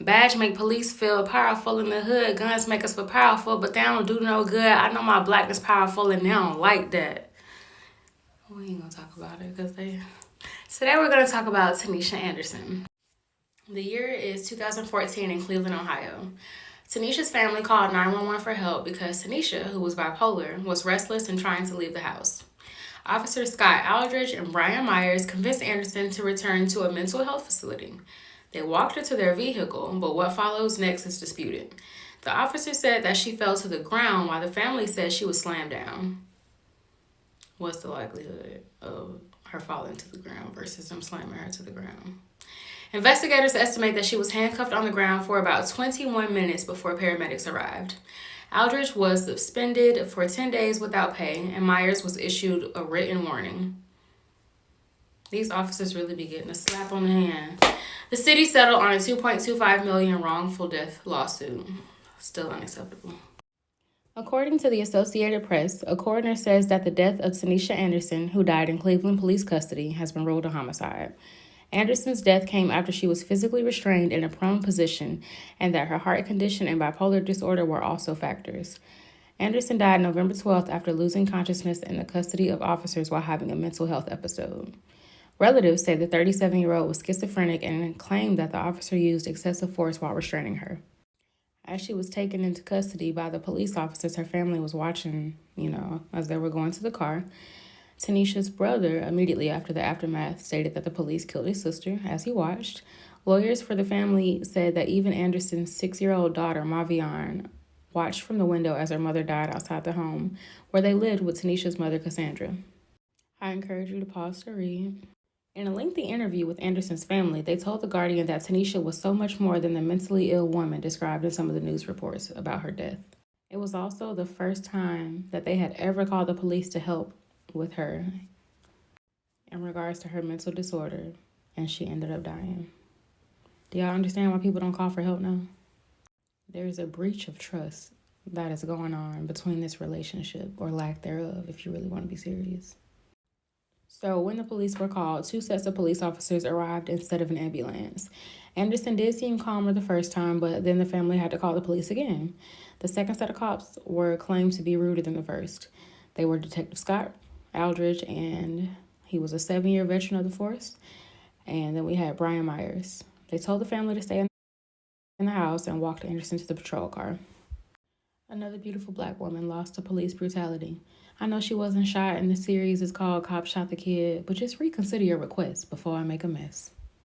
Badge make police feel powerful in the hood. Guns make us feel powerful, but they don't do no good. I know my blackness powerful and they don't like that. We ain't gonna talk about it because they... Today we're gonna talk about Tanisha Anderson. The year is 2014 in Cleveland, Ohio. Tanisha's family called 911 for help because Tanisha, who was bipolar, was restless and trying to leave the house. Officers Scott Aldridge and Brian Myers convinced Anderson to return to a mental health facility. They walked her to their vehicle, but what follows next is disputed. The officer said that she fell to the ground while the family said she was slammed down. What's the likelihood of her falling to the ground versus them slamming her to the ground? Investigators estimate that she was handcuffed on the ground for about 21 minutes before paramedics arrived. Aldridge was suspended for 10 days without pay, and Myers was issued a written warning. These officers really be getting a slap on the hand. The city settled on a $2.25 million wrongful death lawsuit. Still unacceptable. According to the Associated Press, a coroner says that the death of Tanisha Anderson, who died in Cleveland police custody, has been ruled a homicide. Anderson's death came after she was physically restrained in a prone position, and that her heart condition and bipolar disorder were also factors. Anderson died November 12th after losing consciousness in the custody of officers while having a mental health episode. Relatives say the 37-year-old was schizophrenic and claimed that the officer used excessive force while restraining her. As she was taken into custody by the police officers, her family was watching, as they were going to the car. Tanisha's brother, immediately after the aftermath, stated that the police killed his sister as he watched. Lawyers for the family said that even Anderson's 6-year-old daughter, Mavion, watched from the window as her mother died outside the home where they lived with Tanisha's mother, Cassandra. I encourage you to pause to read. In a lengthy interview with Anderson's family, they told The Guardian that Tanisha was so much more than the mentally ill woman described in some of the news reports about her death. It was also the first time that they had ever called the police to help with her in regards to her mental disorder, and she ended up dying. Do y'all understand why people don't call for help now? There's a breach of trust that is going on between this relationship, or lack thereof, if you really want to be serious. So when the police were called, 2 sets of police officers arrived instead of an ambulance. Anderson did seem calmer the first time, but then the family had to call the police again. The second set of cops were claimed to be ruder than the first. They were Detective Scott Aldridge, and he was a 7-year veteran of the force. And then we had Brian Myers. They told the family to stay in the house and walked Anderson to the patrol car. Another beautiful black woman lost to police brutality. I know she wasn't shot, and the series is called Cop Shot the Kid, but just reconsider your request before I make a mess.